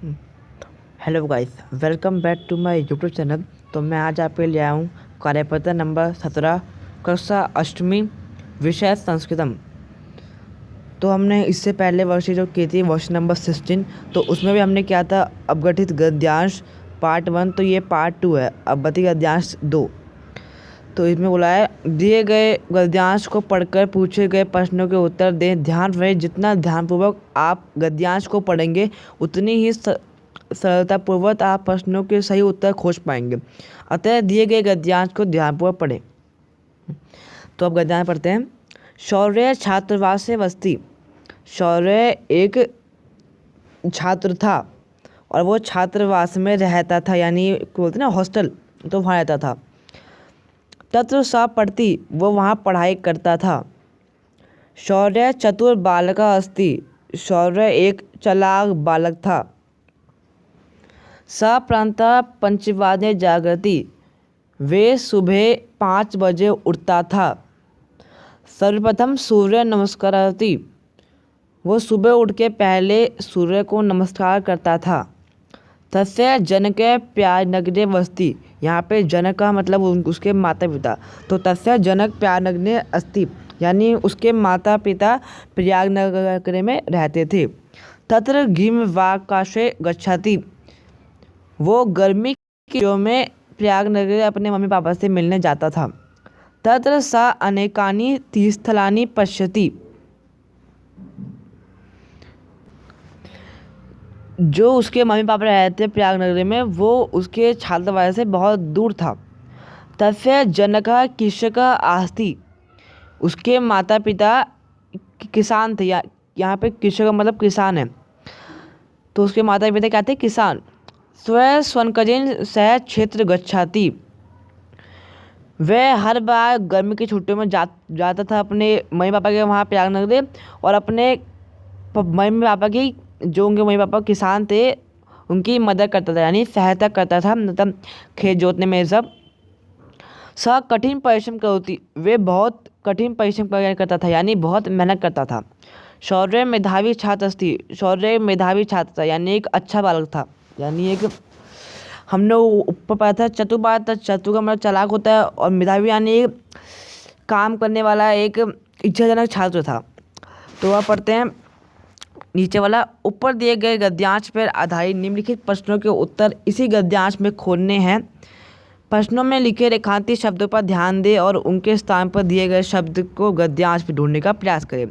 Hello guys, welcome back to my YouTube channel. तो मैं आज आपके लिए आया हूँ कार्यपत्र नंबर 17 कक्षा अष्टमी विषय संस्कृतम। तो हमने इससे पहले वर्ष जो की थी वर्ष नंबर 16, तो उसमें भी हमने किया था अपघटित गद्यांश पार्ट 1। तो ये पार्ट 2 है, अपघटित गद्यांश 2। तो इसमें बोला है दिए गए गद्यांश को पढ़कर पूछे गए प्रश्नों के उत्तर दें। ध्यान रहे जितना ध्यानपूर्वक आप गद्यांश को पढ़ेंगे उतनी ही सरलतापूर्वक आप प्रश्नों के सही उत्तर खोज पाएंगे। अतः दिए गए गद्यांश को ध्यानपूर्वक पढ़ें। तो अब गद्यांश पढ़ते हैं। शौर्य छात्रावास बस्ती। शौर्य एक छात्र था और वो छात्रावास में रहता था, यानी बोलते ना हॉस्टल, तो वहाँ रहता था। तत्र सा पढ़ती, वो वहाँ पढ़ाई करता था। शौर्य चतुर बालका अस्ति। शौर्य एक चालाक बालक था। सा प्रातः पंचवादने जागृति। वे सुबह 5 बजे उठता था। सर्वप्रथम सूर्य नमस्कारति। वो सुबह उठ के पहले सूर्य को नमस्कार करता था। तस्य जनक प्यारनगरे वस्ति। यहाँ पे जनक का मतलब उसके माता पिता। तो तस्य जनक प्यारनगरे अस्ति, यानी उसके माता पिता प्रयागनगर में रहते थे। तत्र ग्रीष्मवाकाशे गच्छति। वो गर्मी के दिनों में प्रयागनगर अपने मम्मी पापा से मिलने जाता था। तत्र सा अनेकानि तीर्थस्थलानि पश्यति। जो उसके मम्मी पापा रहते थे प्रयागनगर में, वो उसके छात्रावास से बहुत दूर था। तस्य जनकः कृषकः आस्ति। उसके माता पिता किसान थे। यहाँ पे कृषक मतलब किसान है, तो उसके माता पिता क्या थे? किसान। स्वयं स्वनकजेन सह क्षेत्र गच्छति। वह हर बार गर्मी की छुट्टियों में जाता था अपने मम्मी पापा के वहाँ प्रयागनगर, और अपने मम्मी पापा की, जो उनके मम्मी पापा किसान थे, उनकी मदद करता था, यानी सहायता करता था, मतलब खेत जोतने में सब। स कठिन परिश्रम करती। वे बहुत कठिन परिश्रम करता था, यानी बहुत मेहनत करता था। शौर्य मेधावी छात्र थी। शौर्य मेधावी छात्र था, यानी एक अच्छा बालक था, यानी एक हमने ऊपर पढ़ा था चतुर बालक था। चतुर का मतलब चालाक होता है, और मेधावी यानी काम करने वाला एक इच्छाजनक छात्र था। तो अब पढ़ते हैं नीचे वाला। ऊपर दिए गए गद्यांश पर आधारित निम्नलिखित प्रश्नों के उत्तर इसी गद्यांश में खोजने हैं। प्रश्नों में लिखे रेखांकित शब्दों पर ध्यान दें और उनके स्थान पर दिए गए शब्द को गद्यांश में ढूंढने का प्रयास करें।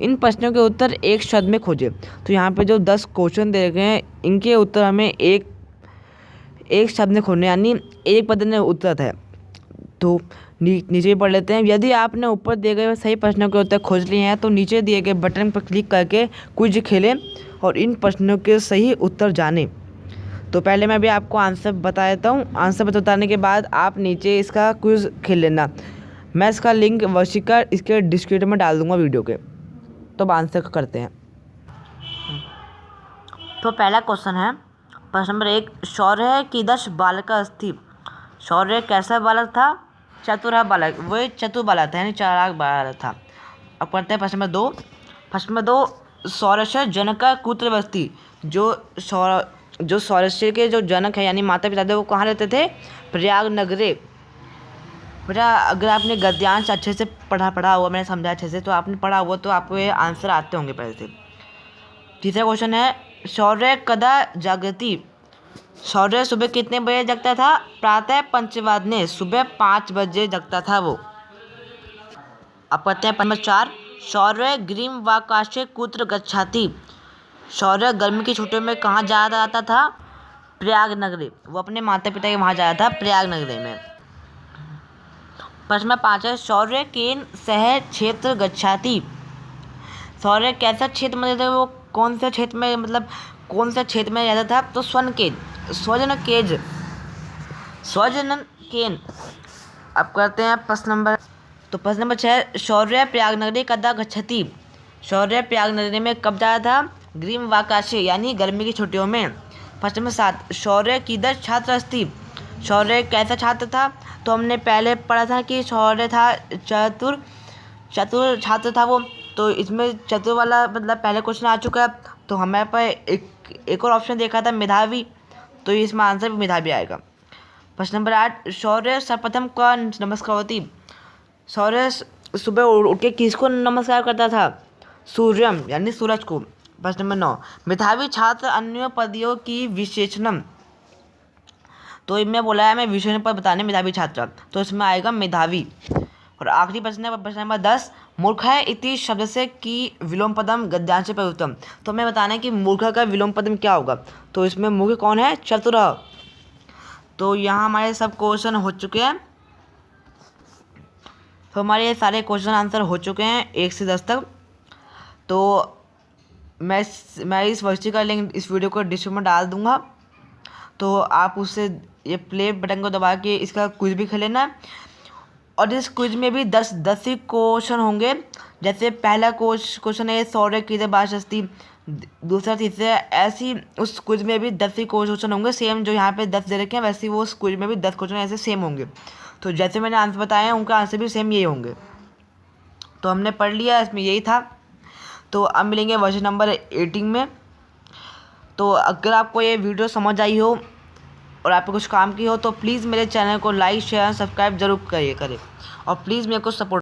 इन प्रश्नों के उत्तर एक शब्द में खोजें। तो यहाँ पे जो 10 क्वेश्चन दे रखे हैं, इनके उत्तर हमें एक शब्द में खोजने, यानी एक पद में उत्तर है। तो नीचे पढ़ लेते हैं। यदि आपने ऊपर दिए गए सही प्रश्नों के उत्तर खोज लिए हैं तो नीचे दिए गए बटन पर क्लिक करके क्विज खेलें और इन प्रश्नों के सही उत्तर जानें। तो पहले मैं भी आपको आंसर बता देता हूँ। आंसर बताने के बाद आप नीचे इसका क्विज खेल लेना। मैं इसका लिंक वर्षिका इसके डिस्क्रिप्शन में डाल दूँगा वीडियो के। तो अब आंसर करते हैं। तो पहला क्वेश्चन है, प्रश्न नंबर 1। शौर्य कीदृश बालक अस्ति। शौर्य कैसा बालक था? चतुर बालक। वो चतुर बालक था, यानी चालाक बालक था। अब पढ़ते हैं प्रश्न नंबर 2। प्रश्न नंबर 2। शौर्य जनक कुत्र बस्ति। जो शौर्य के जो जनक है, यानी माता पिता थे, वो कहाँ रहते थे? प्रयागनगरे। बेटा अगर आपने गद्यांश अच्छे से पढ़ा हुआ, मैंने समझा अच्छे से, तो आपने पढ़ा हुआ तो आपको ये आंसर आते होंगे पहले से। तीसरा क्वेश्चन है, शौर्य कदा जागृति। शौर्य सुबह कितने बजे जगता था? प्रातः पंचवादने। सुबह 5 बजे जगता था वो। अब पढ़ते हैं नंबर 4। शौर्य ग्रीष्मवाकाशे कुत्र गच्छति। शौर्य गर्मी की छुट्टियों में कहाँ जा रहा था? प्रयागनगरे। वो अपने माता पिता के वहाँ जा रहा था, प्रयागनगरे में। प्रश्न 5 है, शौर्य केन सह क्षेत्र गच्छति। शौर्य कैसा क्षेत्र में रहता है? वो कौन से क्षेत्र में, मतलब कौन सा क्षेत्र में रहता था? तो स्वजन केन। अब करते हैं प्रश्न नंबर। तो प्रश्न नंबर 6। शौर्य प्रयागनगरी कदा गच्छति। शौर्य प्रयागनगरी में कब जा रहा था? ग्रीष्मवाकाशे, यानी गर्मी की छुट्टियों में। प्रश्न नंबर 7। शौर्य कीदृश छात्र अस्ति। शौर्य कैसा छात्र था? तो हमने पहले पढ़ा था कि शौर्य था चतुर छात्र था वो। तो इसमें चतुर वाला मतलब पहले क्वेश्चन आ चुका है, तो हमारे पास एक एक और ऑप्शन देखा था मेधावी, तो इसमें आंसर भी मेधावी आएगा। प्रश्न नंबर 8, शौर्य सर्वप्रथम का नमस्कार होती। शौर्य सुबह उठ के किसको नमस्कार करता था? सूर्यम यानी सूरज को। प्रश्न नंबर 9, मेधावी छात्र अन्य पदों की विशेषणम। तो इनमें बोला है मैं विशेषण पर बताने मेधावी छात्र, तो इसमें आएगा मेधावी। और आखिरी प्रश्न है प्रश्न नंबर 10, मूर्ख है इति शब्द से की विलोम पदम गद्यांश प्रयुक्तम। तो हमें बताना है कि मूर्ख का विलोम पदम क्या होगा। तो इसमें मूर्ख कौन है? चतुर। तो यहाँ हमारे सब क्वेश्चन हो चुके हैं। तो हमारे ये सारे क्वेश्चन आंसर हो चुके हैं 1 से 10 तक। तो मैं इस वर्कशीट का लिंक इस वीडियो को डिस्क्रिप्शन में डाल दूंगा, तो आप उससे ये प्ले बटन को दबा के इसका क्विज भी खेल लेना। और इस क्विज में भी 10 ही क्वेश्चन होंगे। जैसे पहला क्वेश्चन है शौर्य की भाषस्ती, दूसरा तीसरा, ऐसी उस क्विज में भी 10 ही क्वेश्चन होंगे सेम। जो यहाँ पे 10 दे रखे हैं वैसे वो उस क्विज में भी 10 क्वेश्चन ऐसे सेम होंगे। तो जैसे मैंने आंसर बताए हैं उनका आंसर भी सेम यही होंगे। तो हमने पढ़ लिया, इसमें यही था। तो अब मिलेंगे वर्षन नंबर 18 में। तो अगर आपको ये वीडियो समझ आई हो और आपको कुछ काम की हो तो प्लीज़ मेरे चैनल को लाइक शेयर सब्सक्राइब जरूर करें और प्लीज़ मेरे को सपोर्ट